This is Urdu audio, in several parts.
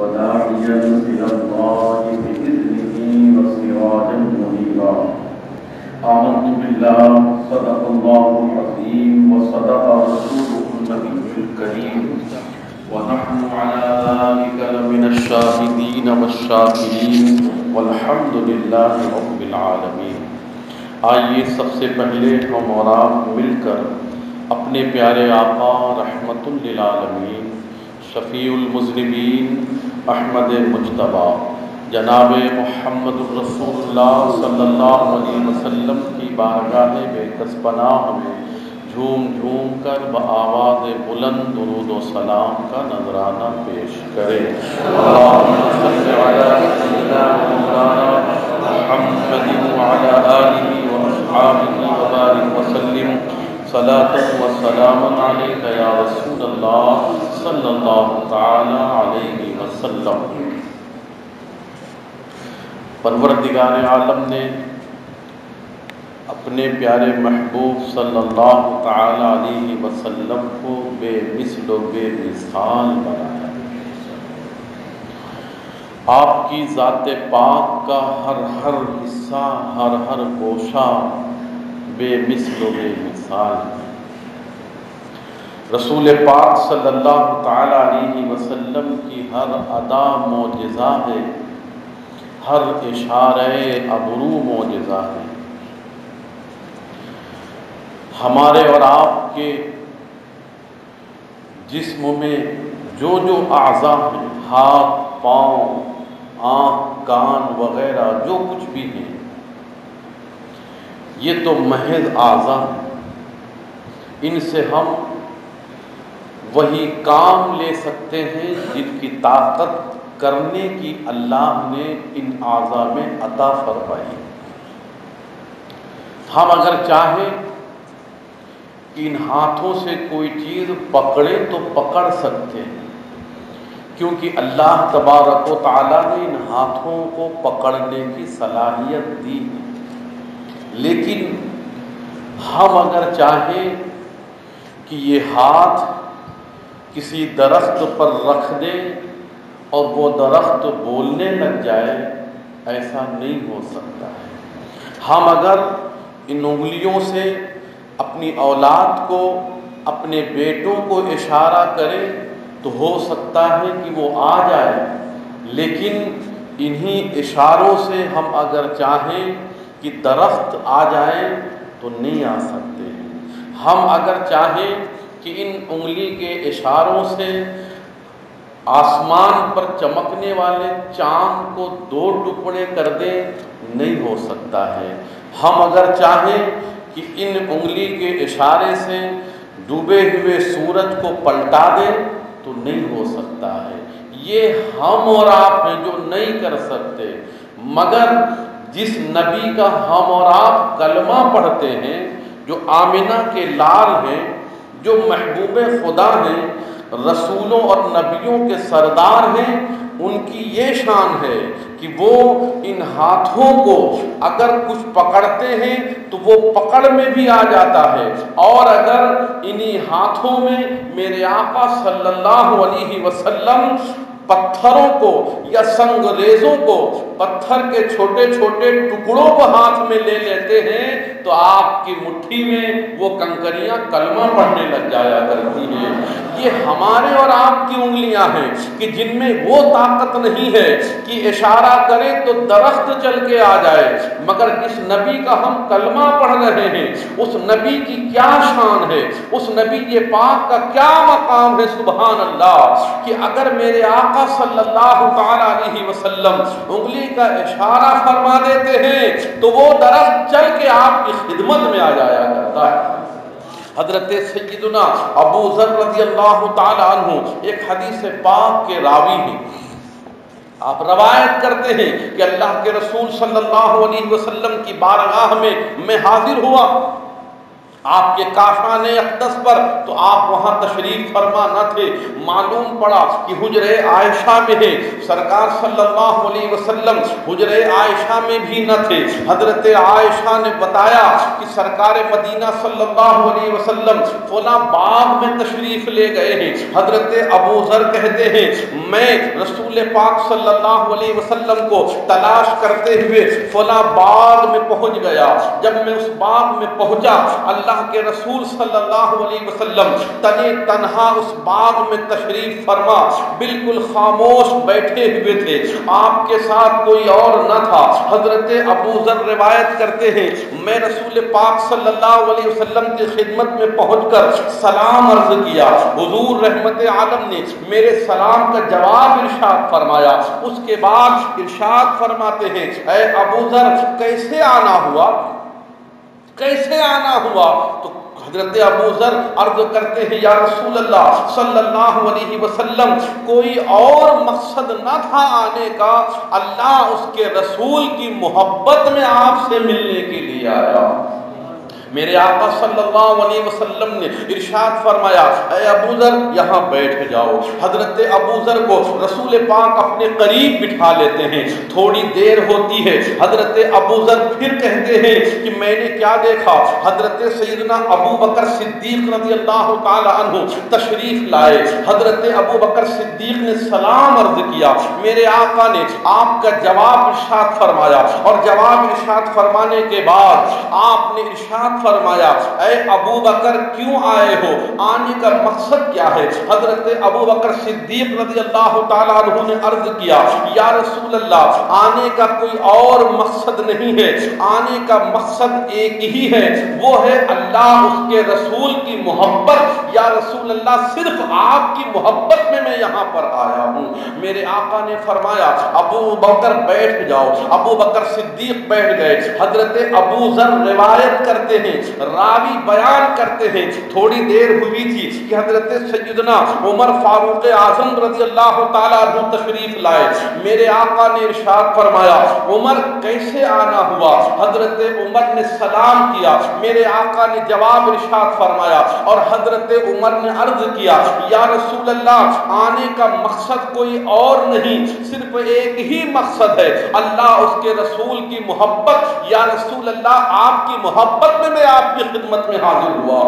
وداعيا إلى الله بإذنه وسراجا منيرا. آمنت بالله صدق الله العظيم وصدق رسوله النبي الكريم ونحن على ذلك لمن الشاهدين والشاكرين والحمد لله رب العالمين. آئیے سب سے پہلے ہم اور آپ مل کر اپنے پیارے آقا رحمت للعالمین شفیع المذنبین احمد مجتبی جناب محمد الرسول اللہ صلی اللہ علیہ وسلم کی بارگاہ بے کس پناہ میں جھوم جھوم کر بآواز بلند درود و سلام کا نذرانہ پیش کریں. اللہم صل علی سیدنا مولانا محمد وعلی آلہ وأصحابہ وبارک وسلم صلاۃ و سلام علیک یا رسول اللہ صلی اللہ تعالی علیہ وسلم. پروردگار عالم نے اپنے پیارے محبوب صلی اللہ تعالی علیہ وسلم کو بے مثل و بے مثال بنایا. آپ کی ذات پاک کا ہر ہر حصہ ہر ہر گوشہ بے مثل و بے مثال ہے. رسول پاک صلی اللہ تعالی علیہ وسلم کی ہر ادا معجزہ ہے، ہر اشارہ ابرو معجزہ ہے. ہمارے اور آپ کے جسم میں جو جو اعضاء ہیں، ہاتھ، پاؤں، آنکھ، کان وغیرہ جو کچھ بھی ہیں، یہ تو محض اعضاء ہیں. ان سے ہم وہی کام لے سکتے ہیں جن کی طاقت کرنے کی اللہ نے ان اعضاء میں عطا فرمائی. ہم اگر چاہیں کہ ان ہاتھوں سے کوئی چیز پکڑے تو پکڑ سکتے ہیں، کیونکہ اللہ تبارک و تعالیٰ نے ان ہاتھوں کو پکڑنے کی صلاحیت دی ہے. لیکن ہم اگر چاہیں کہ یہ ہاتھ کسی درخت پر رکھ دیں اور وہ درخت بولنے لگ جائے، ایسا نہیں ہو سکتا ہے. ہم اگر ان انگلیوں سے اپنی اولاد کو، اپنے بیٹوں کو اشارہ کریں تو ہو سکتا ہے کہ وہ آ جائے، لیکن انہی اشاروں سے ہم اگر چاہیں کہ درخت آ جائیں تو نہیں آ سکتے. ہم اگر چاہیں کہ ان انگلی کے اشاروں سے آسمان پر چمکنے والے چاند کو 2 ٹکڑے کر دیں، نہیں ہو سکتا ہے. ہم اگر چاہیں کہ ان انگلی کے اشارے سے ڈوبے ہوئے سورج کو پلٹا دیں تو نہیں ہو سکتا ہے. یہ ہم اور آپ ہیں جو نہیں کر سکتے. مگر جس نبی کا ہم اور آپ کلمہ پڑھتے ہیں، جو آمنہ کے لال ہیں، جو محبوب خدا ہیں، رسولوں اور نبیوں کے سردار ہیں، ان کی یہ شان ہے کہ وہ ان ہاتھوں کو اگر کچھ پکڑتے ہیں تو وہ پکڑ میں بھی آ جاتا ہے. اور اگر انہی ہاتھوں میں میرے آقا صلی اللہ علیہ وسلم پتھروں کو یا سنگریزوں کو، پتھر کے چھوٹے چھوٹے ٹکڑوں کو ہاتھ میں لے لیتے ہیں تو آپ کی مٹھی میں وہ کنکریاں کلمہ پڑھنے لگ جایا کرتی ہیں. یہ ہمارے اور آپ کی انگلیاں ہیں کہ جن میں وہ طاقت نہیں ہے کہ اشارہ کریں تو درخت چل کے آ جائے. مگر جس نبی کا ہم کلمہ پڑھ رہے ہیں، اس نبی کی کیا شان ہے، اس نبی پاک کا کیا مقام ہے، سبحان اللہ، کہ اگر میرے آقا صلی اللہ تعالی علیہ وسلم انگلی کا اشارہ فرما دیتے ہیں تو وہ درخت چل کے آپ کی خدمت میں آ جایا کرتا ہے. حضرت سیدنا ابو ذر رضی اللہ تعالی عنہ ایک حدیث پاک کے راوی ہیں. آپ روایت کرتے ہیں کہ اللہ کے رسول صلی اللہ علیہ وسلم کی بارگاہ میں حاضر ہوا آپ کے کاشان اقدس پر، تو آپ وہاں تشریف فرما نہ تھے۔ معلوم پڑا کہ حجرے عائشہ میں ہے، سرکار صلی اللہ علیہ وسلم حجرے عائشہ میں بھی نہ تھے۔ حضرت عائشہ نے بتایا کہ سرکار مدینہ صلی اللہ علیہ وسلم فلاں باغ میں تشریف لے گئے ہیں۔ حضرت ابو ذر کہتے ہیں میں رسول پاک صلی اللہ علیہ وسلم کو تلاش کرتے ہوئے فلاں باغ میں پہنچ گیا۔ جب میں اس باغ میں پہنچا، اللہ کے رسول صلی اللہ علیہ وسلم تنے تنہا اس باغ میں تشریف فرما بالکل خاموش بیٹھے ہوئے تھے، آپ کے ساتھ کوئی اور نہ تھا۔ حضرت ابو ذر روایت کرتے ہیں میں رسول پاک صلی اللہ علیہ وسلم کی خدمت میں پہنچ کر سلام عرض کیا، حضور رحمت عالم نے میرے سلام کا جواب ارشاد فرمایا۔ اس کے بعد ارشاد فرماتے ہیں اے ابو ذر کیسے آنا ہوا، کیسے آنا ہوا؟ تو حضرت ابو ذر عرض کرتے ہیں یا رسول اللہ صلی اللہ علیہ وسلم کوئی اور مقصد نہ تھا آنے کا، اللہ اس کے رسول کی محبت میں آپ سے ملنے کے لیے آیا۔ میرے آقا صلی اللہ علیہ وسلم نے ارشاد فرمایا اے ابو ذر یہاں بیٹھ جاؤ۔ حضرت ابو ذر کو رسول پاک اپنے قریب بٹھا لیتے ہیں، تھوڑی دیر ہوتی ہے، حضرت ابو ذر پھر کہتے ہیں کہ میں نے کیا دیکھا، حضرت سیدنا ابو بکر صدیق رضی اللہ تعالی عنہ تشریف لائے۔ حضرت ابو بکر صدیق نے سلام عرض کیا، میرے آقا نے آپ کا جواب ارشاد فرمایا، اور جواب ارشاد فرمانے کے بعد آپ نے ارشاد فرمایا اے ابو بکر کیوں آئے ہو، آنے کا مقصد کیا ہے؟ حضرت ابو بکر صدیق رضی اللہ تعالیٰ عنہ نے عرض کیا یا رسول اللہ آنے کا کوئی اور مقصد نہیں ہے، آنے کا مقصد ایک ہی ہے، وہ ہے اللہ اس کے رسول کی محبت۔ یا رسول اللہ صرف آپ کی محبت میں یہاں پر آیا ہوں۔ میرے آقا نے فرمایا ابو بکر بیٹھ جاؤ۔ ابو بکر صدیق بیٹھ گئے۔ حضرت ابو ذر روایت کرتے ہیں، راوی بیان کرتے ہیں تھوڑی دیر ہوئی تھی کہ حضرت سیدنا عمر فاروق اعظم رضی اللہ تعالیٰ عنہ تشریف لائے۔ میرے آقا نے ارشاد فرمایا عمر کیسے آنا ہوا؟ حضرت عمر نے سلام کیا، میرے آقا نے جواب ارشاد فرمایا، اور حضرت عمر نے عرض کیا یا رسول اللہ آنے کا مقصد کوئی اور نہیں، صرف ایک ہی مقصد ہے، اللہ اس کے رسول کی محبت۔ یا رسول اللہ آپ کی محبت میں آپ کی خدمت میں حاضر ہوا۔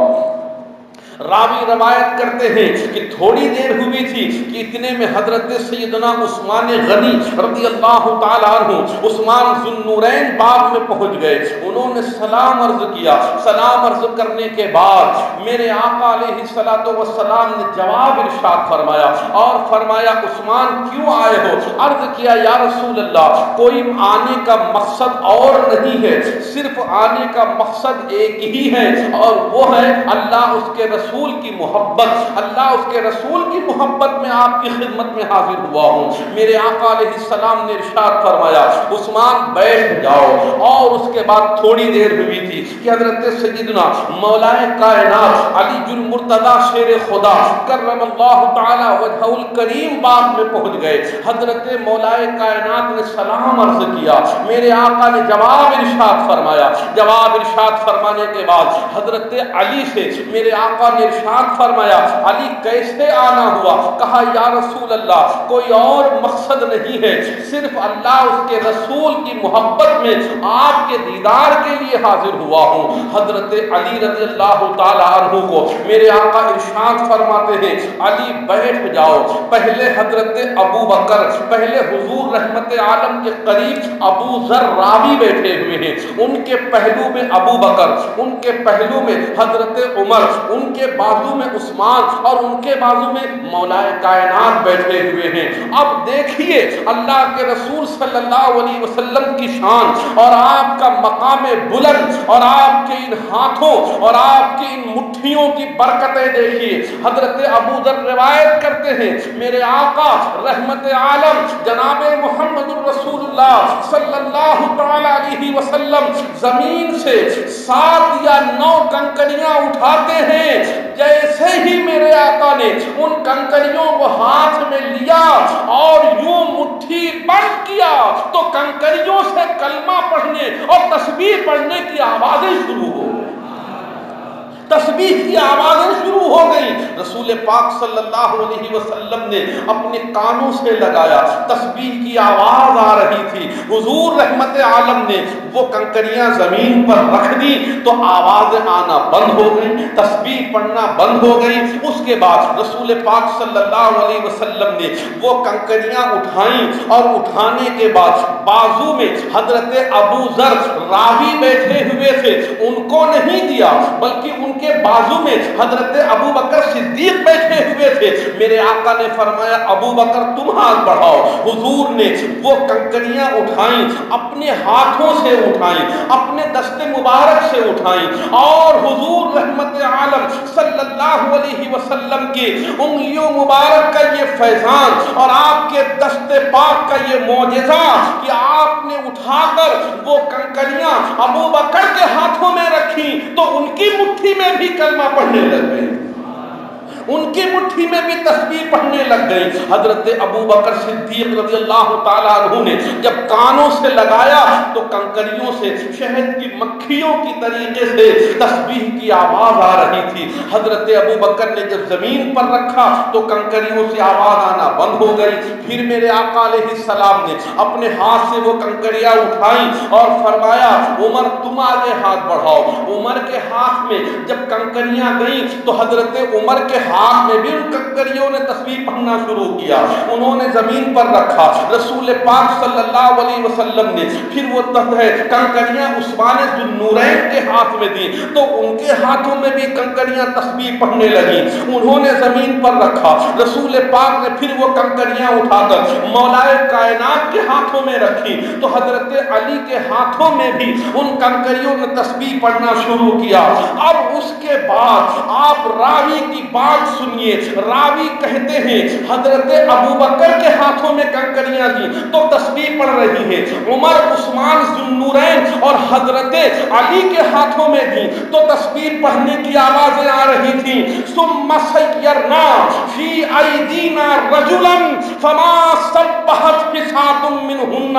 راوی روایت کرتے ہیں کہ تھوڑی دیر ہوئی تھی کہ اتنے میں حضرت سیدنا عثمان غنی رضی اللہ تعالیٰ عنہ عثمان ذو النورین باغ میں پہنچ گئے۔ انہوں نے سلام عرض کیا، سلام عرض کرنے کے بعد میرے آقا علیہ السلام نے جواب ارشاد فرمایا، اور فرمایا عثمان کیوں آئے ہو؟ عرض کیا یا رسول اللہ کوئی آنے کا مقصد اور نہیں ہے، صرف آنے کا مقصد ایک ہی ہے، اور وہ ہے اللہ اس کے رسول کی محبت، اللہ اس کے رسول کی محبت میں آپ کی خدمت میں حاضر ہوا ہوں۔ میرے آقا علیہ السلام نے ارشاد فرمایا عثمان بیٹھ جاؤ، اور اس کے بعد تھوڑی دیر ہوئی تھی کہ حضرت سیدنا مولائے کائنات علی المرتضی شیر خدا کرم اللہ تعالی وجہہ الکریم باغ میں پہنچ گئے۔ حضرت مولائے کائنات نے سلام عرض کیا، میرے آقا نے جواب ارشاد فرمایا، جواب ارشاد فرمانے کے بعد حضرت علی سے میرے آقا نے ارشاد فرمایا علی کیسے آنا ہوا؟ کہا یا رسول اللہ کوئی اور مقصد نہیں ہے، صرف اللہ اس کے رسول کی محبت میں آپ کے دیدار کے لیے حاضر ہوا ہوں۔ حضرت علی رضی اللہ تعالیٰ عنہ کو میرے آقا ارشاد فرماتے ہیں علی بیٹھ جاؤ۔ پہلے حضرت ابو بکر، پہلے حضور رحمت عالم کے قریب ابو ذر راوی بیٹھے ہوئے ہیں، ان کے پہلو میں ابو بکر، ان کے پہلو میں حضرت عمر، ان کے بازو میں عثمان، اور ان کے بازو میں مولائے کائنات بیٹھے ہوئے ہیں۔ اب دیکھیے اللہ کے رسول صلی اللہ علیہ وسلم کی شان اور آپ کا مقام بلند، اور آپ کے ان ہاتھوں اور آپ کی ان مٹھیوں کی برکتیں دیکھیے۔ حضرت ابو ذر روایت کرتے ہیں میرے آقا رحمت عالم جناب محمد الرسول اللہ صلی اللہ تعالی علیہ وسلم زمین سے 7 یا 9 کنکریاں اٹھاتے ہیں، جیسے ہی میرے آقا نے ان کنکریوں کو ہاتھ میں لیا اور یوں مٹھی بند کیا تو کنکریوں سے کلمہ پڑھنے اور تسبیح پڑھنے کی آوازیں شروع ہو گئی۔ تسبیح کی آوازیں شروع ہو گئیں. رسول پاک صلی اللہ علیہ وسلم نے اپنے کانوں سے لگایا, تسبیح کی آواز آ رہی تھی. حضور رحمت عالم نے وہ کنکریاں زمین پر رکھ دی تو آوازیں آنا بند ہو گئیں, تسبیح پڑھنا بند ہو گئی. اس کے بعد رسول پاک صلی اللہ علیہ وسلم نے وہ کنکریاں اٹھائیں اور اٹھانے کے بعد بازو میں حضرت ابو ذر راوی بیٹھے ہوئے تھے, ان کو نہیں دیا بلکہ ان کے بازو میں حضرت ابو بکر صدیق بیٹھے ہوئے تھے. میرے آقا نے فرمایا ابو بکر تم ہاتھ بڑھاؤ. حضور نے وہ کنکریاں اٹھائیں, اپنے ہاتھوں سے اٹھائیں, اپنے دست مبارک سے اٹھائیں اور حضور رحمت عالم صلی اللہ علیہ وسلم کی انگلیوں مبارک کا یہ فیضان اور آپ کے دست پاک کا یہ معجزہ کہ آپ نے اٹھا کر وہ کنکریاں ابو بکر کے ہاتھوں میں رکھی تو ان کی مٹھی میں بھی کلمہ پڑھنے لگ گئے, ان کی مٹھی میں بھی تسبیح پڑھنے لگ گئی. حضرت ابو بکر صدیق رضی اللہ تعالیٰ عنہ نے جب کانوں سے لگایا تو کنکریوں سے شہد کی مکھیوں کی طریقے سے تسبیح کی آواز آ رہی تھی. حضرت ابو بکر نے جب زمین پر رکھا تو کنکریوں سے آواز آنا بند ہو گئی. پھر میرے آقا علیہ السلام نے اپنے ہاتھ سے وہ کنکریاں اٹھائیں اور فرمایا عمر تم آگے ہاتھ بڑھاؤ. عمر کے ہاتھ میں جب کنکریاں گئیں تو حضرت عمر کے ہاتھ میں بھی ان کنکریوں نے تسبیح پڑھنا شروع کیا. انہوں نے زمین پر رکھا. رسول پاک صلی اللہ علیہ وسلم نے پھر وہ کنکریاں عثمان ذو النورین کے ہاتھ میں دی تو ان کے ہاتھوں میں بھی کنکریاں تسبیح پڑھنے لگی. انہوں نے زمین پر رکھا. رسول پاک نے پھر وہ کنکریاں اٹھا کر مولا کائنات کے ہاتھوں میں رکھی تو حضرت علی کے ہاتھوں میں بھی ان کنکریوں نے تسبیح پڑھنا شروع کیا. اب اس کے بعد آپ راوی کی بات سنیے. راوی کہتے ہیں حضرت ابو بکر کے ہاتھوں میں کنکریاں دی تو تسبیح پڑھ رہی ہیں, عمر عثمان ذو النورین اور حضرت علی کے ہاتھوں میں دی تو تسبیح پڑھنے کی آوازیں آ رہی تھیں. ثم سیرنا فی ایدینا رجلا فما سبحت حسات منہن.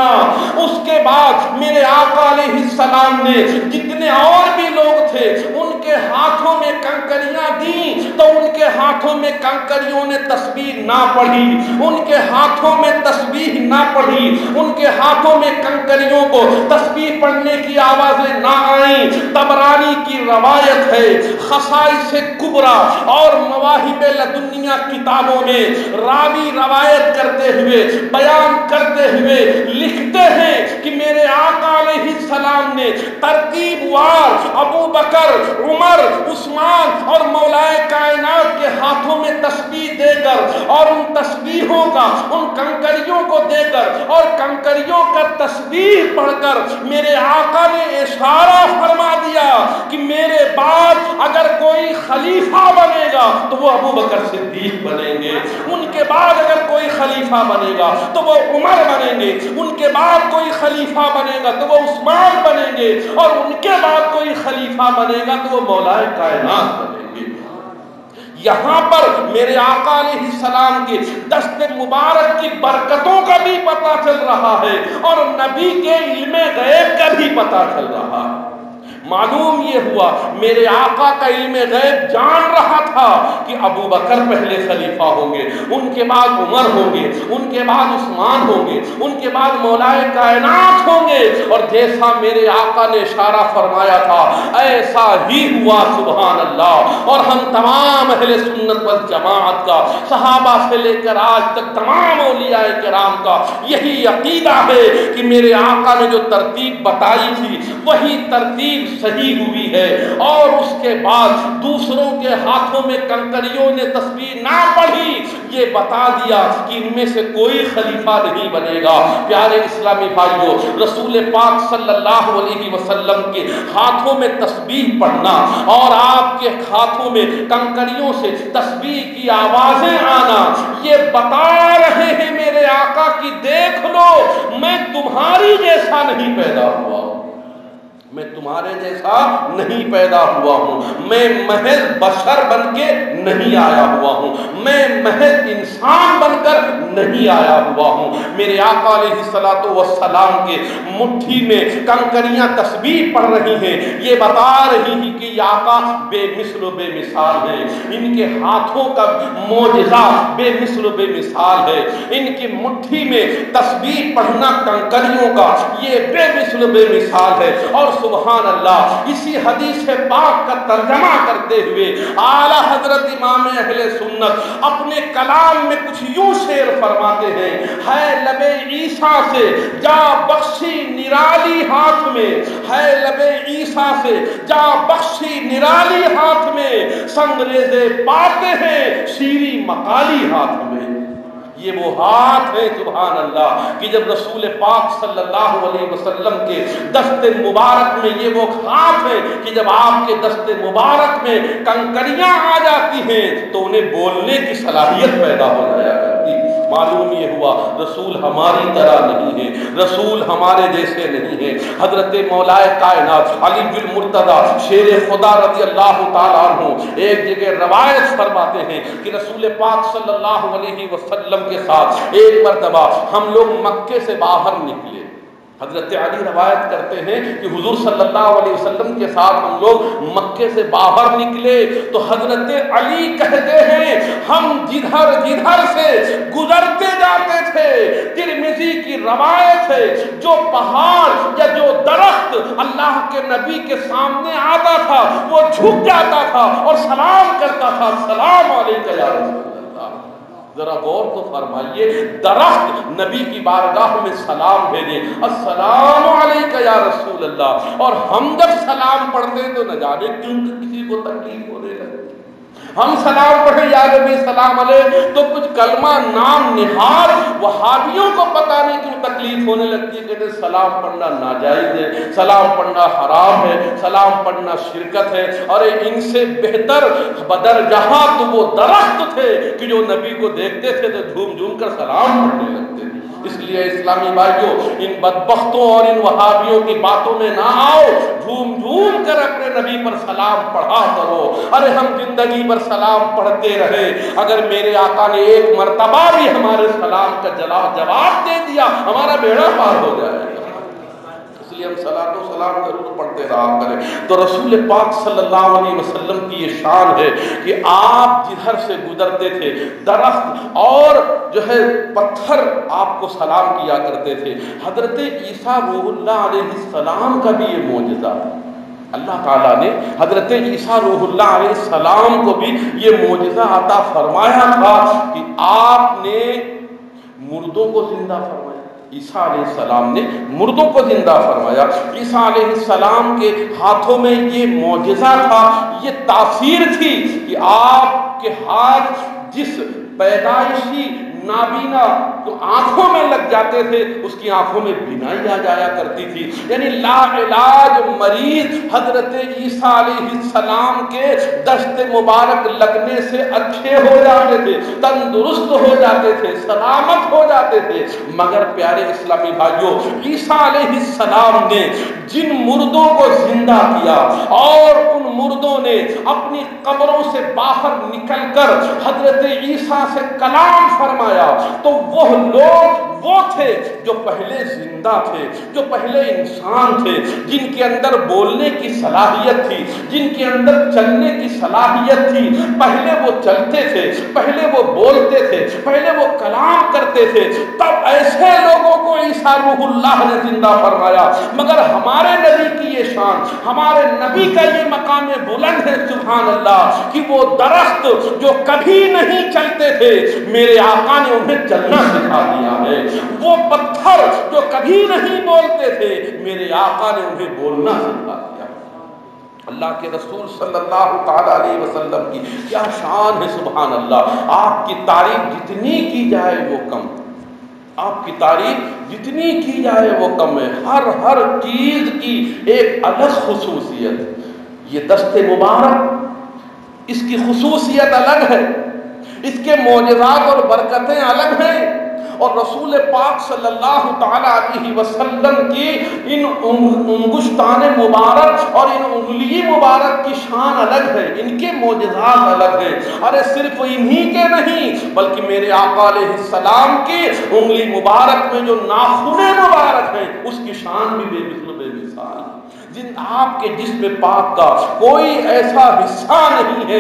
اس کے بعد میرے آقا علیہ السلام نے جتنے اور بھی لوگ تھے ان کے ہاتھوں میں کنکریاں دیں تو ان کے ہاتھوں میں کنکریوں نے تسبیح نہ پڑھی, ان کے ہاتھوں میں تسبیح نہ پڑھی, ان کے ہاتھوں میں کنکریوں کو تسبیح پڑھنے کی آوازیں نہ آئیں. طبرانی کی روایت ہے, خصائص کبریٰ اور مواہب لدنیہ کتابوں میں راوی روایت کرتے ہوئے بیان کرتے ہوئے لکھتے ہیں کہ میرے آقا علیہ السلام نے ترتیب وار ابو بکر, عمر, عثمان اور مولائے کائنات کے ہاتھوں میں تسبیح دے کر اور ان تسبیحوں کا ان کنکریوں کو دے کر اور کنکریوں کا تسبیح پڑھ کر میرے آقا نے اشارہ فرما دیا کہ میرے بعد اگر کوئی خلیفہ بنے گا تو وہ ابو بکر صدیق بنیں گے, ان کے بعد اگر کوئی خلیفہ بنے گا تو وہ عمر بنیں گے, ان کے بعد کوئی خلیفہ بنے گا تو وہ عثمان بنیں گے اور ان کے بعد کوئی خلیفہ بنے گا تو وہ مولائے کائنات بنیں گے. یہاں پر میرے آقا علیہ السلام کے دست مبارک کی برکتوں کا بھی پتہ چل رہا ہے اور نبی کے علم غیب کا بھی پتہ چل رہا ہے. معلوم یہ ہوا میرے آقا کا علم غیب جان رہا تھا کہ ابو بکر پہلے خلیفہ ہوں گے, ان کے بعد عمر ہوں گے, ان کے بعد عثمان ہوں گے, ان کے بعد مولائے کائنات ہوں گے. اور جیسا میرے آقا نے اشارہ فرمایا تھا ایسا ہی ہوا سبحان اللہ. اور ہم تمام اہل سنت والجماعت کا, صحابہ سے لے کر آج تک تمام اولیاء کرام کا یہی عقیدہ ہے کہ میرے آقا نے جو ترتیب بتائی تھی وہی ترتیب صحیح ہوئی ہے. اور اس کے بعد دوسروں کے ہاتھوں میں کنکریوں نے تسبیح نہ پڑھی, یہ بتا دیا کہ ان میں سے کوئی خلیفہ نہیں بنے گا. پیارے اسلامی بھائیوں, رسول پاک صلی اللہ علیہ وسلم کے ہاتھوں میں تسبیح پڑھنا اور آپ کے ہاتھوں میں کنکریوں سے تسبیح کی آوازیں آنا, یہ بتا رہے ہیں میرے آقا کی دیکھ لو میں تمہاری جیسا نہیں پیدا ہوا, میں تمہارے جیسا نہیں پیدا ہوا ہوں، میں محض بشر بن کے نہیں آیا ہوا ہوں، میں محض انسان بن کر نہیں آیا ہوا ہوں۔ میرے آقا علیہ الصلوۃ والسلام کے مٹھی میں کنکریاں تسبیح پڑھ رہی ہیں، یہ بتا رہی ہیں کہ یہ آقا بے مثل و بے مثال ہے، ان کے ہاتھوں کا معجزہ بے مثل و بے مثال ہے، ان کی مٹھی میں تسبیح پڑھنا کنکریوں کا یہ بے مثل و بے مثال ہے۔ اور سبحان اللہ، اسی حدیث پاک کا ترجمہ کرتے ہوئے اعلیٰ حضرت امام اہل سنت اپنے کلام میں کچھ یوں شعر فرماتے ہیں: ہے لب عیسیٰ سے جا بخشی نرالی ہاتھ میں، ہے لب عیسیٰ سے جا بخشی نرالی ہاتھ میں، سنگریزے پاتے ہیں شیریں مقالی ہاتھ میں۔ یہ وہ ہاتھ ہے سبحان اللہ کہ جب رسول پاک صلی اللہ علیہ وسلم کے دست مبارک میں، یہ وہ ہاتھ ہے کہ جب آپ کے دست مبارک میں کنکریاں آ جاتی ہیں تو انہیں بولنے کی صلاحیت پیدا ہو جایا کرتی۔ معلوم یہ ہوا رسول ہماری طرح نہیں ہے، رسول ہمارے جیسے نہیں ہے۔ حضرت مولائے کائنات علی المرتضیٰ شیر خدا رضی اللہ تعالیٰ عنہ ایک جگہ روایت فرماتے ہیں کہ رسول پاک صلی اللہ علیہ وسلم کے ساتھ ایک مرتبہ ہم لوگ مکے سے باہر نکلے۔ حضرت علی روایت کرتے ہیں کہ حضور صلی اللہ علیہ وسلم کے ساتھ ہم لوگ مکے سے باہر نکلے تو حضرت علی کہتے ہیں ہم جدھر جدھر سے گزرتے جاتے تھے، ترمذی کی روایت ہے، جو پہاڑ یا جو درخت اللہ کے نبی کے سامنے آتا تھا وہ جھک جاتا تھا اور سلام کرتا تھا: السلام علیکم یا رسول اللہ۔ ذرا غور تو فرمائیے، درخت نبی کی بارگاہ میں سلام بھیجے: السلام علیکم یا رسول اللہ، اور ہم جب سلام پڑھتے تو نہ جانے کیوں کسی کو تکلیف ہونے لگتی۔ ہم سلام پڑھیں یا نبی سلام علیہ تو کچھ کلمہ نام نہار وہابیوں کو پتہ نہیں کیوں تکلیف ہونے لگتی ہے، کہتے سلام پڑھنا ناجائز ہے، سلام پڑھنا حرام ہے، سلام پڑھنا شرکت ہے۔ اور ان سے بہتر بدر جہاں تو وہ درخت تھے کہ جو نبی کو دیکھتے تھے تو جھوم جھوم کر سلام پڑھنے لگتے تھے۔ اس لیے اسلامی بھائیوں، ان بدبختوں اور ان وہابیوں کی باتوں میں نہ آؤ، جھوم جھوم کر اپنے نبی پر سلام پڑھا کرو۔ ارے ہم زندگی پر سلام پڑھتے رہے، اگر میرے آقا نے ایک مرتبہ بھی ہمارے سلام کا جواب دے دیا ہمارا بیڑا پار ہو جائے گا۔ اس لیے ہم صلاۃ و سلام ضرور پڑھتے رہا کریں۔ تو رسول پاک صلی اللہ علیہ وسلم کی یہ شان ہے کہ آپ جدھر سے گزرتے تھے درخت اور جو ہے پتھر آپ کو سلام کیا کرتے تھے۔ حضرت عیسیٰ روح اللہ علیہ السلام کا بھی یہ معجزہ ہے، اللہ تعالیٰ نے حضرت عیسیٰ روح اللہ علیہ السلام کو بھی یہ معجزہ عطا فرمایا تھا کہ آپ نے مردوں کو زندہ فرمایا۔ عیسیٰ علیہ السلام نے مردوں کو زندہ فرمایا۔ عیسیٰ علیہ السلام کے ہاتھوں میں یہ معجزہ تھا، یہ تاثیر تھی کہ آپ کے ہاتھ جس پیدائشی نابینا جو آنکھوں میں لگ جاتے تھے اس کی آنکھوں میں بینائی آ جایا کرتی تھی، یعنی لا علاج مریض حضرت عیسیٰ علیہ السلام کے دست مبارک لگنے سے اچھے ہو جاتے تھے، تندرست ہو جاتے تھے، سلامت ہو جاتے تھے۔ مگر پیارے اسلامی بھائیوں، عیسیٰ علیہ السلام نے جن مردوں کو زندہ کیا اور ان مردوں نے اپنی قبروں سے باہر نکل کر حضرت عیسیٰ سے کلام فرمایا تو وہ لوگ وہ تھے جو پہلے زندہ تھے، جو پہلے انسان تھے، جن کے اندر بولنے کی صلاحیت تھی، جن کے اندر چلنے کی صلاحیت تھی۔ پہلے وہ چلتے تھے، پہلے وہ بولتے تھے، پہلے وہ کلام کرتے تھے، تب ایسے لوگوں کو عیسیٰ روح اللہ نے زندہ فرمایا۔ مگر ہمارے نبی کی یہ شان، ہمارے نبی کا یہ مقام بلند ہے سبحان اللہ کہ وہ درخت جو کبھی نہیں چلتے تھے میرے آقا نے انہیں چلنا سکھا دیا ہے، وہ پتھر جو کبھی نہیں بولتے تھے میرے آقا نے انہیں بولنا سکھا دیا۔ اللہ کے رسول صلی اللہ تعالیٰ علیہ وسلم کی کیا شان ہے سبحان اللہ۔ آپ کی تعریف جتنی کی جائے وہ کم، آپ کی تعریف جتنی کی جائے وہ کم ہے۔ ہر چیز کی ایک الگ خصوصیت، یہ دست مبارک اس کی خصوصیت الگ ہے، اس کے معجزات اور برکتیں الگ ہیں، اور رسول پاک صلی اللہ تعالی علیہ وسلم کی ان انگشتان مبارک اور ان انگلی مبارک کی شان الگ ہے، ان کے معجزات الگ ہیں۔ ارے صرف انہی کے نہیں بلکہ میرے آقا علیہ السلام کی انگلی مبارک میں جو ناخن مبارک ہیں اس کی شان بھی بے مثل بے مثال ہے۔ جن آپ کے جسم پاک کا کوئی ایسا حصہ نہیں ہے،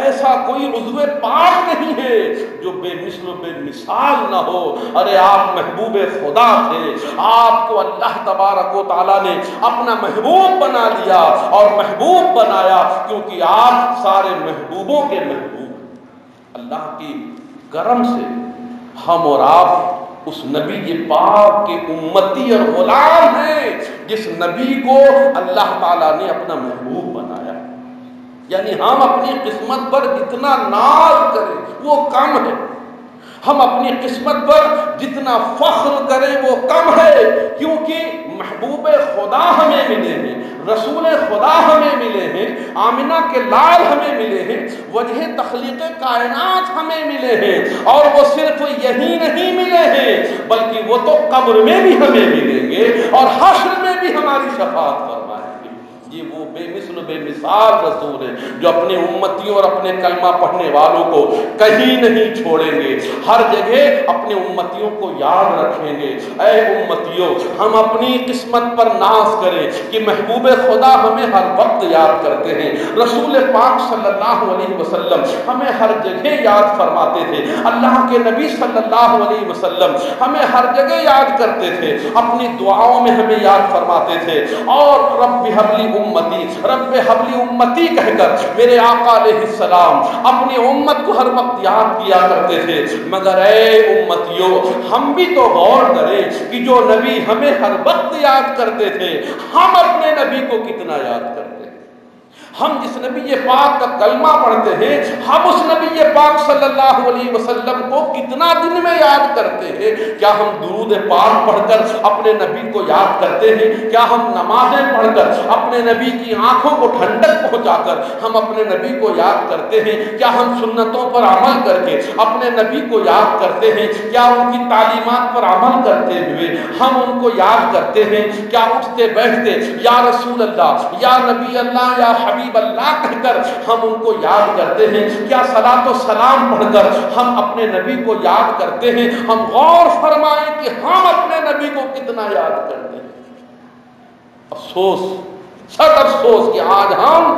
ایسا کوئی عضو پاک نہیں ہے جو بے مثل و بے مثال نہ ہو۔ ارے آپ محبوب خدا تھے، آپ کو اللہ تبارک و تعالیٰ نے اپنا محبوب بنا لیا اور محبوب بنایا کیونکہ آپ سارے محبوبوں کے محبوب۔ اللہ کی کرم سے ہم اور آپ اس نبی پاک کے امتی اور غلام ہیں جس نبی کو اللہ تعالیٰ نے اپنا محبوب بنایا۔ یعنی ہم اپنی قسمت پر جتنا ناز کریں وہ کم ہے، ہم اپنی قسمت پر جتنا فخر کریں وہ کم ہے، کیونکہ محبوب خدا ہمیں ملے ہیں، رسول خدا ہمیں ملے ہیں، آمنہ کے لال ہمیں ملے ہیں، وجہ تخلیق کائنات ہمیں ملے ہیں، اور وہ صرف یہی نہیں ملے ہیں بلکہ وہ تو قبر میں بھی ہمیں ملیں گے اور حشر میں بھی ہماری شفاعت فرمائیں گے۔ یہ وہ بے مثل بے مثال رسول ہے جو اپنے امتیوں اور اپنے کلمہ پڑھنے والوں کو کہیں نہیں چھوڑیں گے، ہر جگہ اپنے امتیوں کو یاد رکھیں گے۔ اے امتیوں، ہم اپنی قسمت پر ناز کریں کہ محبوب خدا ہمیں ہر وقت یاد کرتے ہیں، رسول پاک صلی اللہ علیہ وسلم ہمیں ہر جگہ یاد فرماتے تھے، اللہ کے نبی صلی اللہ علیہ وسلم ہمیں ہر جگہ یاد کرتے تھے، اپنی دعاؤں میں ہمیں یاد فرماتے تھے، اور رب حبلی امتی، رب حبلی امتی کہہ کر میرے آقا علیہ السلام اپنی امت کو ہر وقت یاد کیا کرتے تھے۔ مگر اے امتیوں، ہم بھی تو غور کریں کہ جو نبی ہمیں ہر وقت یاد کرتے تھے ہم اپنے نبی کو کتنا یاد کرتے ہیں۔ ہم جس نبی پاک کا کلمہ پڑھتے ہیں ہم اس نبی پاک صلی اللہ علیہ وسلم کو کتنا دن میں یاد کرتے ہیں؟ کیا ہم درود پاک پڑھ کر اپنے نبی کو یاد کرتے ہیں؟ کیا ہم نمازیں پڑھ کر اپنے نبی کی آنکھوں کو ٹھنڈک پہنچا کر ہم اپنے نبی کو یاد کرتے ہیں؟ کیا ہم سنتوں پر عمل کر کے اپنے نبی کو یاد کرتے ہیں؟ کیا ان کی تعلیمات پر عمل کرتے ہوئے ہم ان کو یاد کرتے ہیں؟ کیا اٹھتے بیٹھتے یا رسول اللہ، یا نبی اللہ، یا حبیب اللہ کہہ کر ہم ان کو یاد کرتے ہیں؟ کیا صلاۃ و سلام پڑھ کر ہم اپنے نبی کو یاد کرتے ہیں؟ ہم غور فرمائیں کہ ہم اپنے نبی کو کتنا یاد کرتے ہیں۔ افسوس، سخت افسوس کہ آج ہم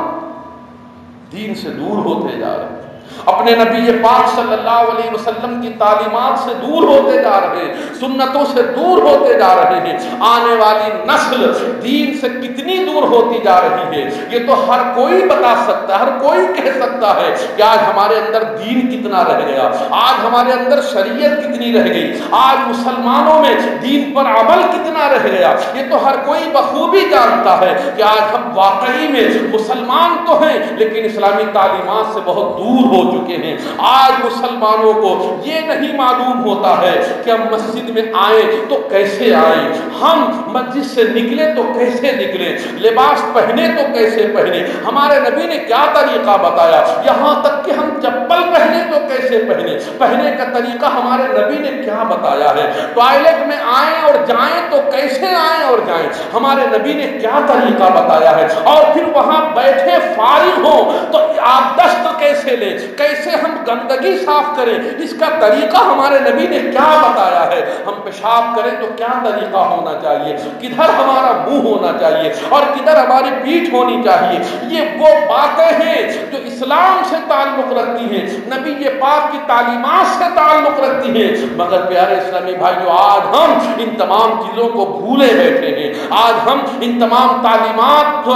دین سے دور ہوتے جا رہے ہیں، اپنے نبی پاک صلی اللہ علیہ وسلم کی تعلیمات سے دور ہوتے جا رہے ہیں، سنتوں سے دور ہوتے جا رہے ہیں۔ آنے والی نسل دین سے کتنی دور ہوتی جا رہی ہے یہ تو ہر کوئی بتا سکتا ہے، ہر کوئی کہہ سکتا ہے کہ آج ہمارے اندر دین کتنا رہ گیا، آج ہمارے اندر شریعت کتنی رہ گئی، آج مسلمانوں میں دین پر عمل کتنا رہ گیا۔ یہ تو ہر کوئی بخوبی جانتا ہے کہ آج ہم واقعی میں مسلمان تو ہیں لیکن اسلامی تعلیمات سے بہت دور ہو چکے ہیں۔ آج مسلمانوں کو یہ نہیں معلوم ہوتا ہے کہ ہم مسجد میں آئیں تو کیسے آئیں، ہم مسجد سے نکلے تو کیسے نکلیں، لباس پہنے تو کیسے پہنے، ہمارے نبی نے کیا طریقہ بتایا، یہاں تک کہ ہم چپل پہنے تو کیسے پہنے، پہنے کا طریقہ ہمارے نبی نے کیا بتایا ہے، ٹوائلٹ میں آئیں اور جائیں تو کیسے آئیں اور جائیں، ہمارے نبی نے کیا طریقہ بتایا ہے، اور پھر وہاں بیٹھے فارغ ہوں تو آپ دست کیسے لیں، کیسے ہم گندگی صاف کریں، اس کا طریقہ ہمارے نبی نے کیا بتایا ہے، ہم پیشاب کریں تو کیا طریقہ ہونا چاہیے، کدھر ہمارا منہ ہونا چاہیے اور کدھر ہماری پیٹھ ہونی چاہیے۔ یہ وہ باتیں ہیں جو اسلام سے تعلق رکھتی ہیں، نبی پاک کی تعلیمات سے تعلق رکھتی ہیں، مگر پیارے اسلامی بھائیو آج ہم ان تمام چیزوں کو بھولے بیٹھے ہیں، آج ہم ان تمام تعلیمات کو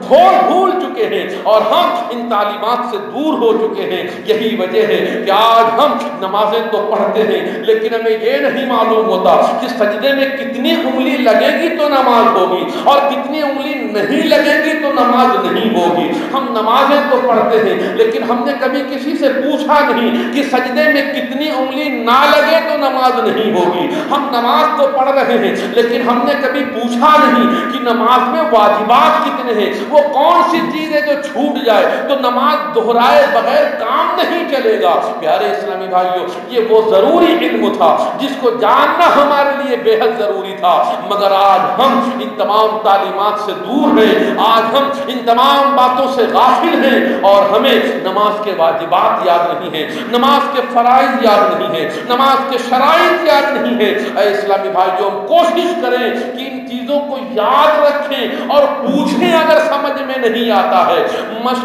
بھول چکے ہیں اور ہم ان تعلیمات سے دور ہو چکے ہیں۔ یہی وجہ ہے کہ آج ہم نمازیں تو پڑھتے ہیں لیکن ہمیں یہ نہیں معلوم ہوتا کہ سجدے میں کتنی انگلی لگے گی تو نماز ہوگی اور کتنی انگلی نہیں لگے گی تو نماز نہیں ہوگی۔ ہم نمازیں تو پڑھتے ہیں لیکن ہم نے کبھی کسی سے پوچھا نہیں کہ سجدے میں کتنی انگلی نہ لگے تو نماز نہیں ہوگی۔ ہم نماز تو پڑھ رہے ہیں لیکن ہم نے کبھی پوچھا نہیں کہ نماز میں واجبات کتنے ہیں، وہ کون سی چیز ہے جو چھوٹ جائے تو نماز دہرائے بغیر کام نہیں چلے گا۔ پیارے اسلامی بھائیوں، یہ وہ ضروری علم تھا جس کو جاننا ہمارے لیے بے حد ضروری تھا، مگر آج ہم ان تمام تعلیمات سے دور ہیں، آج ہم ان تمام باتوں سے غافل ہیں، اور ہمیں نماز کے واجبات یاد نہیں ہیں، نماز کے فرائض یاد نہیں ہیں، نماز کے شرائط یاد نہیں ہیں۔ اے اسلامی بھائیوں، ہم کوشش کریں کہ ان چیزوں کو یاد رکھیں اور پوچھیں اگر سمجھ میں نہیں آتا ہے،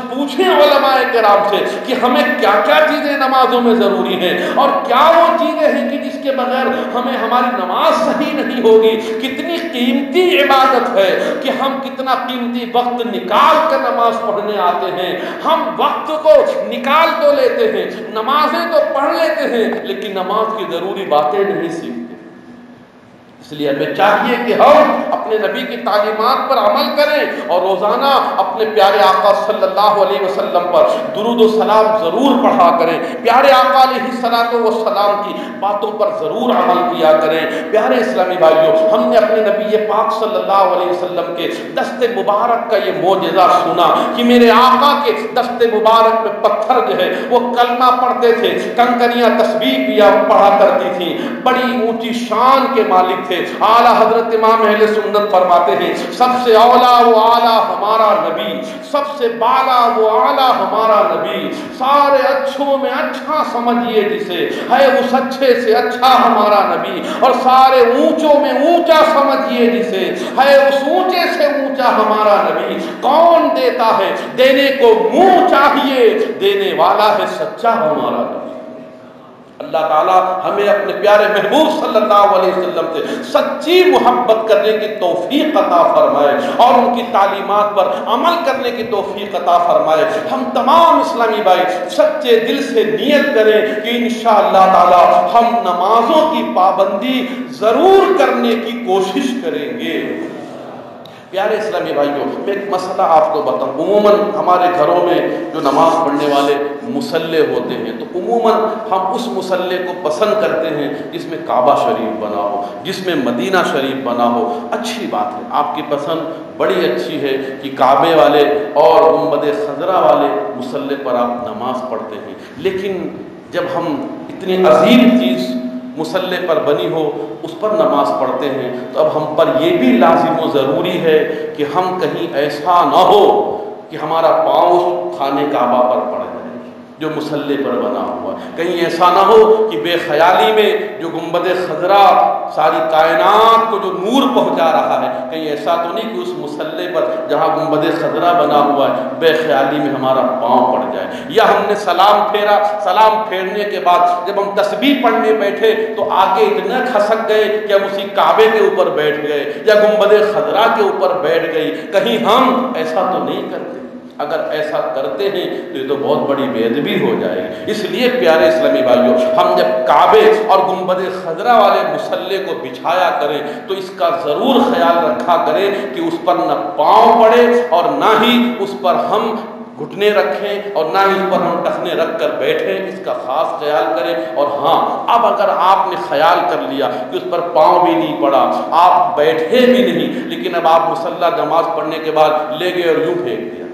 پوچھیں علماء کرام سے کہ ہمیں کیا کیا چیزیں نمازوں میں ضروری ہیں، اور کیا وہ چیزیں ہیں کہ جس کے بغیر ہمیں ہماری نماز صحیح نہیں ہوگی۔ کتنی قیمتی عبادت ہے کہ ہم کتنا قیمتی وقت نکال کر نماز پڑھنے آتے ہیں، ہم وقت کو نکال تو لیتے ہیں، نمازیں تو پڑھ لیتے ہیں، لیکن نماز کی ضروری باتیں نہیں سیکھتے۔ اس لیے ہمیں چاہیے کہ ہم اپنے نبی کی تعلیمات پر عمل کریں اور روزانہ اپنے پیارے آقا صلی اللہ علیہ وسلم پر درود و سلام ضرور پڑھا کریں، پیارے آقا علیہ السلام کی باتوں پر ضرور عمل کیا کریں۔ پیارے اسلامی بھائیوں، ہم نے اپنے نبی پاک صلی اللہ علیہ وسلم کے دست مبارک کا یہ معجزہ سنا کہ میرے آقا کے دست مبارک میں پتھر جو ہے وہ کلمہ پڑھتے تھے، کنکریاں تسبیح بھی پڑھا کرتی تھیں، بڑی اونچی شان کے مالک تھے۔ اعلیٰ حضرت امام اہل سنت فرماتے ہیں سب سے اولا وہ اعلیٰ ہمارا نبی، سب سے بالا وہ اعلیٰ ہمارا نبی، سارے اچھوں میں اچھا سمجھیے جسے، ہے اس اچھے سے اچھا ہمارا نبی، اور سارے اونچوں میں اونچا سمجھیے جسے، ہے اس اونچے سے اونچا ہمارا نبی۔ کون دیتا ہے؟ دینے کو منہ چاہیے، دینے والا ہے سچا ہمارا نبی۔ اللہ تعالیٰ ہمیں اپنے پیارے محبوب صلی اللہ علیہ وسلم سے سچی محبت کرنے کی توفیق عطا فرمائے اور ان کی تعلیمات پر عمل کرنے کی توفیق عطا فرمائے۔ ہم تمام اسلامی بھائی سچے دل سے نیت کریں کہ انشاءاللہ تعالیٰ ہم نمازوں کی پابندی ضرور کرنے کی کوشش کریں گے۔ پیارے اسلامی بھائیوں، میں ایک مسئلہ آپ کو بتاؤں۔ عموماً ہمارے گھروں میں جو نماز پڑھنے والے مصلے ہوتے ہیں تو عموماً ہم اس مصلے کو پسند کرتے ہیں جس میں کعبہ شریف بنا ہو، جس میں مدینہ شریف بنا ہو۔ اچھی بات ہے، آپ کی پسند بڑی اچھی ہے کہ کعبے والے اور گنبد خضرا والے مصلے پر آپ نماز پڑھتے ہیں، لیکن جب ہم اتنی عظیم چیز مصلے پر بنی ہو اس پر نماز پڑھتے ہیں تو اب ہم پر یہ بھی لازم و ضروری ہے کہ ہم کہیں ایسا نہ ہو کہ ہمارا پاؤں اس خانے کعبہ پر پڑ جائے جو مصلے پر بنا ہوا ہے، کہیں ایسا نہ ہو کہ بے خیالی میں جو گنبد خضرا ساری کائنات کو جو نور پہنچا رہا ہے، کہیں ایسا تو نہیں کہ اس مصلے پر جہاں گنبد خضرا بنا ہوا ہے بے خیالی میں ہمارا پاؤں پڑ جائے، یا ہم نے سلام پھیرا، سلام پھیرنے کے بعد جب ہم تسبیح پڑھنے بیٹھے تو آگے اتنے کھسک گئے کہ ہم اسی کعبے کے اوپر بیٹھ گئے یا گنبد خضرا کے اوپر بیٹھ گئی، کہیں ہم ایسا تو نہیں کرتے؟ اگر ایسا کرتے ہیں تو یہ تو بہت بڑی بے ادبی ہو جائے گی۔ اس لیے پیارے اسلامی بھائیوں، ہم جب کعبے اور گنبد خضرا والے مصلے کو بچھایا کریں تو اس کا ضرور خیال رکھا کریں کہ اس پر نہ پاؤں پڑے اور نہ ہی اس پر ہم گھٹنے رکھیں اور نہ ہی اس پر ہم ٹخنے رکھ کر بیٹھیں، اس کا خاص خیال کریں۔ اور ہاں، اب اگر آپ نے خیال کر لیا کہ اس پر پاؤں بھی نہیں پڑا، آپ بیٹھے بھی نہیں، لیکن اب آپ مصلی نماز پڑھنے کے بعد لے گئے اور یوں پھینک دیا،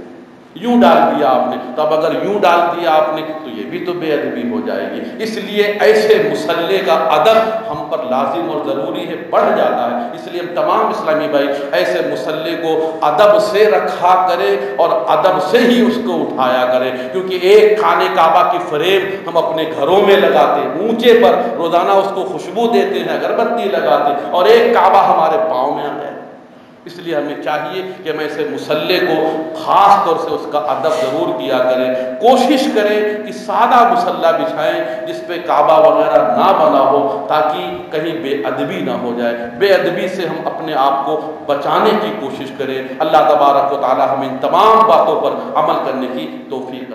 یوں ڈال دیا آپ نے، تو اب اگر یوں ڈال دیا آپ نے تو یہ بھی تو بے ادبی ہو جائے گی۔ اس لیے ایسے مصلے کا ادب ہم پر لازم اور ضروری ہے، بڑھ جاتا ہے۔ اس لیے ہم تمام اسلامی بھائی ایسے مصلے کو ادب سے رکھا کریں اور ادب سے ہی اس کو اٹھایا کریں، کیونکہ ایک خانے کعبہ کی فریم ہم اپنے گھروں میں لگاتے ہیں، اونچے پر روزانہ اس کو خوشبو دیتے ہیں، اگربتی لگاتے ہیں، اور ایک کعبہ ہمارے پاؤں میں آ گیا۔ اس لیے ہمیں چاہیے کہ ہم ایسے مصلے کو خاص طور سے اس کا ادب ضرور کیا کریں، کوشش کریں کہ سادہ مصلہ بچھائیں جس پہ کعبہ وغیرہ نہ بنا ہو، تاکہ کہیں بے ادبی نہ ہو جائے۔ بے ادبی سے ہم اپنے آپ کو بچانے کی کوشش کریں۔ اللہ تبارک و تعالی ہمیں ان تمام باتوں پر عمل کرنے کی توفیق